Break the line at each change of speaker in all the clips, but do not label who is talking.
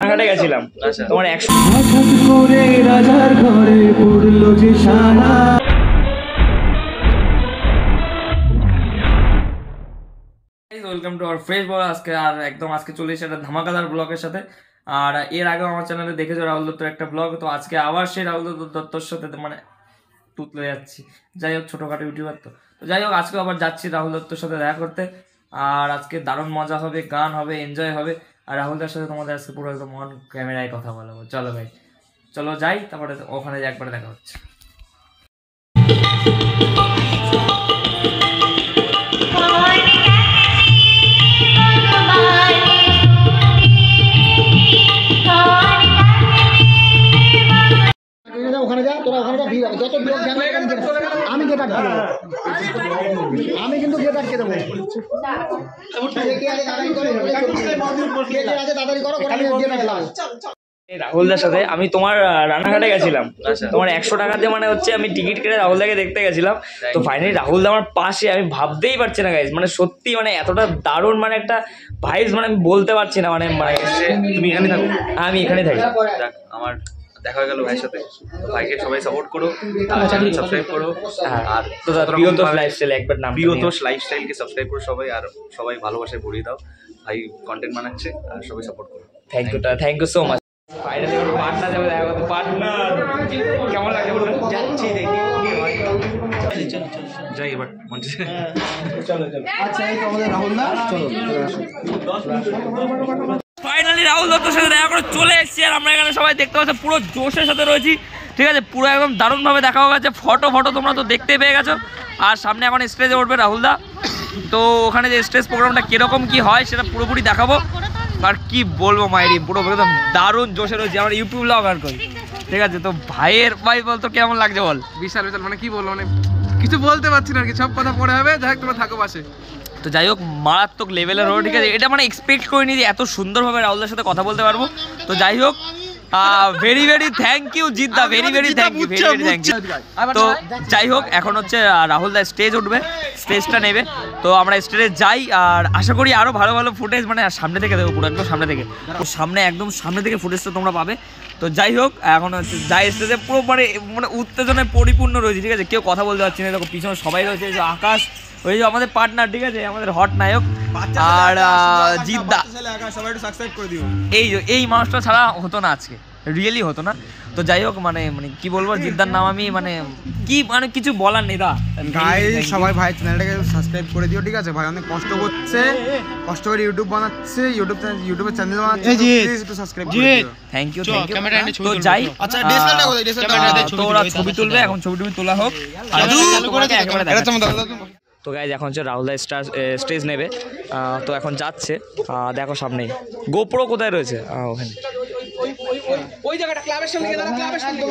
রানাঘাটে গেছিলাম তোমার 100
করে রাজার ঘরে পড়লো যে সারা।
Welcome to our fresh blog. আজকে চলে এসেছে একটা ধামাকাদার ব্লগের সাথে। আর এর আগে আমার চ্যানেলে দেখেছো রাহুল দত্তর একটা ব্লগ, তো আজকে আবার সেই রাহুল দত্তর সাথে মানে তুতলে যাচ্ছি। যাই হোক, ছোটোখাটো ইউটিউবার তো যাই হোক, আজকে আবার যাচ্ছি রাহুল দত্তর সাথে দেখা করতে। আর আজকে দারুণ মজা হবে, গান হবে, এনজয় হবে। আর রাহুলদার সাথে তোমাদের আজকে পুরো একদম অন ক্যামেরায় কথা বলবো। চলো ভাই, চলো যাই, তারপরে ওখানে একবারে দেখা হচ্ছে।
ওখানে যা, তোরা ওখানে যা, ভিড় হবে। যত লোক জানবে আমি গেট আটকে দেবো, আমি কিন্তু গেট আটকে দেবো।
রাহুলদার সাথে আমি তোমার রানাঘাটে গেছিলাম, তোমার 100 টাকা দিয়ে মানে হচ্ছে আমি টিকিট কেটে রাহুলদাকে দেখতে গেছিলাম। তো ফাইনালি রাহুলদা আমার পাশে, আমি ভাবতেই পারছি না গাইজ, মানে সত্যি মানে এতটা দারুণ মানে একটা ভাইবস, মানে আমি বলতে পারছি না। মানে
তুমি এখানে থাকো,
আমি এখানে থাকি।
আমার দেখা হয়ে গেল ভাইয়ের সাথে। ভাইকে সবাই সাপোর্ট করো, সাবস্ক্রাইব করো। আর
প্রিয়তোষ লাইফস্টাইল একবার নাম,
প্রিয়তোষ লাইফস্টাইলকে সাবস্ক্রাইব করো সবাই, আর সবাই ভালোবাসায় ভরিয়ে দাও। ভাই কন্টেন্ট বানাচ্ছে, আর সবাই সাপোর্ট করো।
Thank you so much. Finally আমার পার্টনার যাবে, দেখা করতে। পার্টনার কেমন লাগছে বলুন?
যাচ্ছি দেখি, যাই এবার মঞ্চে।
চলো।
আচ্ছা, এই তো আমাদের রাহুল দা, চলো।
ফাইনালি রাহুল দত্তর সাথে দেখা করে চলে এসেছি। আর আমরা এখানে সবাই দেখতে পাচ্ছি পুরো জোশের সাথে রয়েছি, ঠিক আছে? পুরো একদম দারুণভাবে দেখা হয়ে গেছে। ফটো তোমরা তো দেখতে পেয়ে গেছো। আর সামনে এখন স্টেজে উঠবে রাহুলদা, তো ওখানে যে স্টেজ প্রোগ্রামটা কীরকম কী হয় সেটা পুরোপুরি দেখাবো। আর কি বলবো মাইরি, পুরো একদম দারুণ জোশে রয়েছে। আমরা ইউটিউব ব্লগার করি, ঠিক আছে? তো ভাই বলতো কেমন লাগছে বল?
বিশাল মানে কি বলবো, মানে কিছু বলতে পারছি না আর কি, সব কথা পড়ে হবে। যাই হোক, তোমরা থাকো পাশে।
তো যাই হোক, মারাত্মক লেভেলের হলো, ঠিক আছে? এটা মানে এক্সপেক্ট করিনি যে এত সুন্দরভাবে রাহুলদার সাথে কথা বলতে পারবো। তো যাই হোক, ভেরি থ্যাংক ইউ জিদ্দা, ভেরি থ্যাংক ইউ। তো যাই হোক, এখন হচ্ছে রাহুলদা স্টেজ উঠবে, স্টেজটা নেবে। তো আমরা স্টেজে যাই, আর আশা করি আরও ভালো ফুটেজ মানে সামনে থেকে দেবো, পুরো একদম সামনে থেকে, একদম সামনে থেকে ফুটেজটা তোমরা পাবে। তো যাই হোক, এখন হচ্ছে যাই স্টেজে পুরো মানে উত্তেজনায় পরিপূর্ণ রয়েছে, ঠিক আছে? কেউ কথা বলতে পারছি না, দেখো পিছনে সবাই রয়েছে। যে আকাশ, ওই যে আমাদের পার্টনার, ঠিক আছে, আমাদের হট নায়ক, আর জিদ্দা। এই মানুষটা ছাড়া হতো না আজকে, রিয়েলি হতো না। তো যাই হোক, মানে কি বলবো, জিদ্দার নাম আমি মানে কিছু বলার নেই।
সবাই ভাই চ্যানেলটাকে সাবস্ক্রাইব করে দিও, ঠিক আছে? ভাই অনেক কষ্ট করছে, কষ্ট করে ইউটিউব বানাচ্ছে, ইউটিউবের চ্যানেল বানাচ্ছে, প্লিজ একটু সাবস্ক্রাইব করে দিও।
Thank you. তো যাই,
আচ্ছা ডিএসএলআরটা কোথায়? ডিএসএলআরটা
তো ওরা ছবি তুলবে, এখন ছবি তোলা হোক। তো গাইজ, এখন হচ্ছে রাহুলদা স্টেজ নেবে, তো এখন যাচ্ছে। দেখো সামনেই গোপ্রো কোথায় রয়েছে, ওখানে
ওই জায়গাটা ক্লাবের সামনে গিয়ে দাঁড়া, ক্লাবের সামনে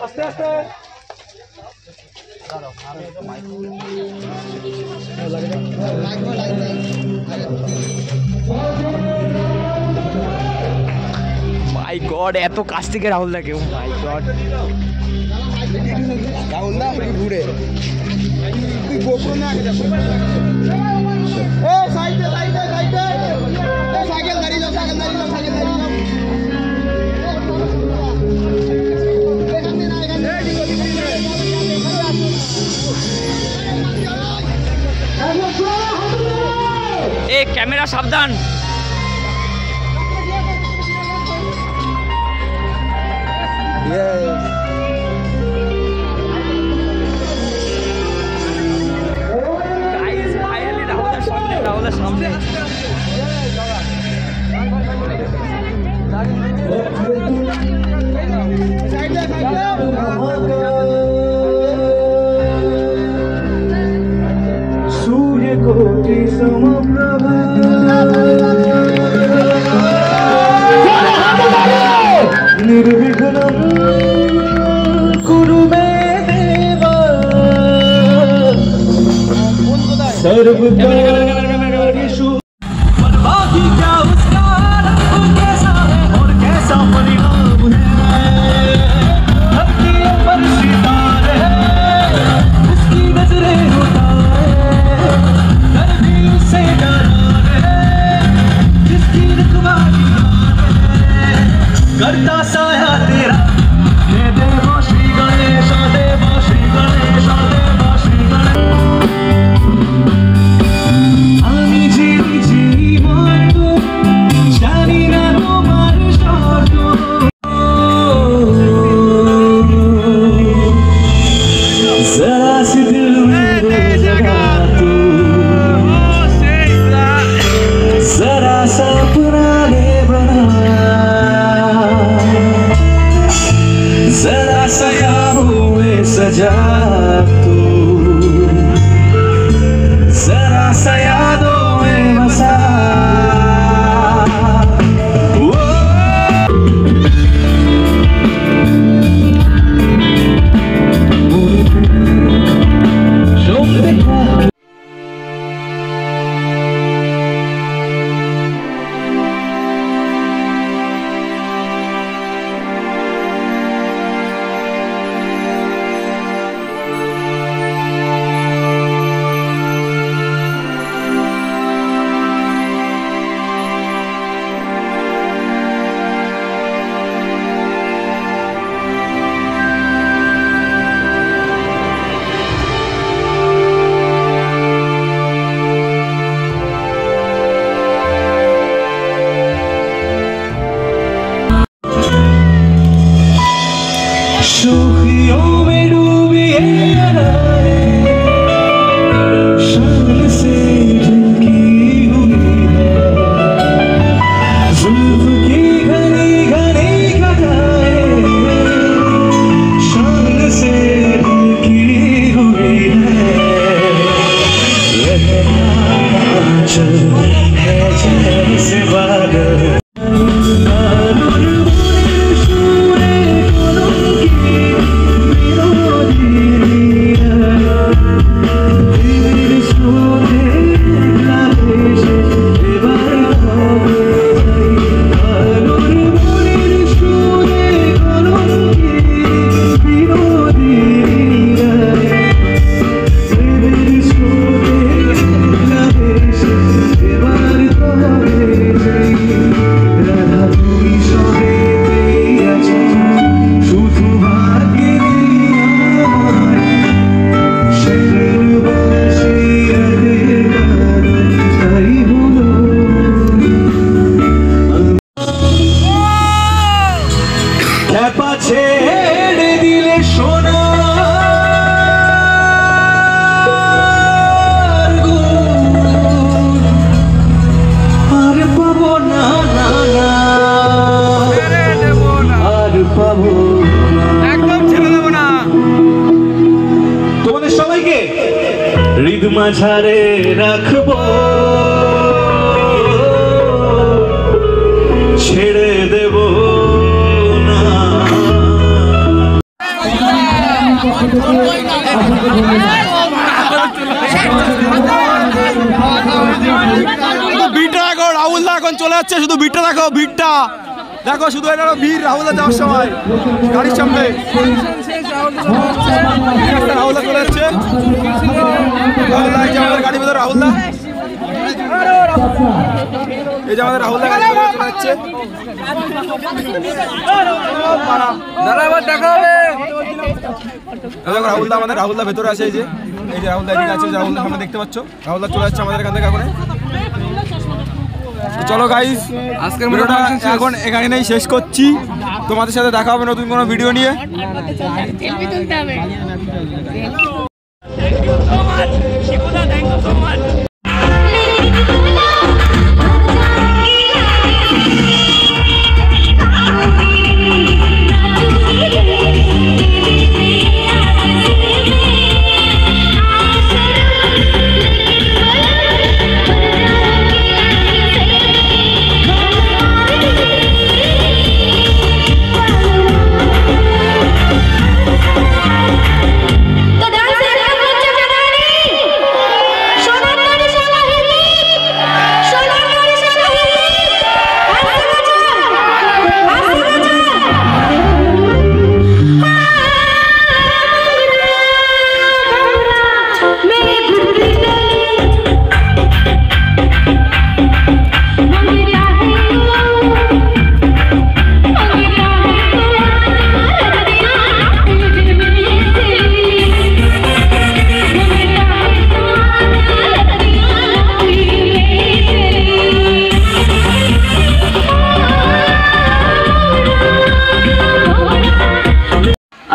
আস্তে আস্তে।
মাই গড, এত কাছ থেকে রাহুলদাকে, ও মাই গড।
রাহুল দা ঘুরে তুই গোপ্রো না আগে যাবো। এ সাইডে এ সাইকেল দাঁড়িয়ে যাও, সাইকেল দাঁড়িয়ে যাও।
এ ক্যামেরা সাবধান। রাহুলদার সামনে
सूर्य कोटि समप्रभा निर्विघ्नं कुरु मे देवा सर्वकार्येषु। बाकी क्या उसका रंग कैसा है और कैसा परिणाम है, धरती पर सितारे उसकी नजरें उतारे, दर्द से डरा है। करता साया तेरा देव श्री गणेश देव श्री गणेश देव श्री गणेश আমি জেনেছি মতো জানি না তোমার শর্ত जरा सी दिल में जगा तू जरा सा पुराने बना जरा सा यादों में सजा तू जरा सा यादों में बसा सुखियों में डूबी शान से ढकी हुई है जुल्फ की घनी घनी घटाएं शान से ढकी हुई है चल है जैसे बादल ছেড়ে দিলে সোনা আর পাবো না আর পাবো
একদম ছেড়ে দেবো না।
তোমাদের সবাইকে হৃদ মাঝারে রাখবো ছেড়ে দেবো
ভিড়টা দেখো, রাহুলদা এখন চলে যাচ্ছে, শুধু ভিড়টা দেখো, ভিড়টা দেখো, শুধু এটা ভিড় রাহুলদা যাওয়ার সময় গাড়ির সামনে রাহুলদা চলে যাচ্ছে। রাহুলদা এই যে আমাদের গাড়ি ভেতর রাহুলদা, এই যে আমাদের রাহুলদা গাড়ি ভেতর চলে যাচ্ছে। রাহুলদা আমাদের রাহুলদা ভেতরে আছে, এই যে রাহুলদা এদিকে আছে, রাহুলদা সামনে দেখতে পাচ্ছ, রাহুলদা চলে যাচ্ছে আমাদের এখান থেকে করে। চলো গাইস, আজকের ভিডিওটা এখন এখানেই শেষ করছি। তোমাদের সাথে দেখা হবে নতুন কোনো ভিডিও নিয়ে।
तो डांस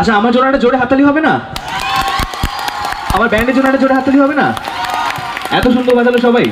আচ্ছা আমার জন্য একটা জোরে হাততালি হবে না? আমার ব্যান্ডের জন্য একটা জোরে হাততালি হবে না? এত সুন্দর বাজালো সবাই।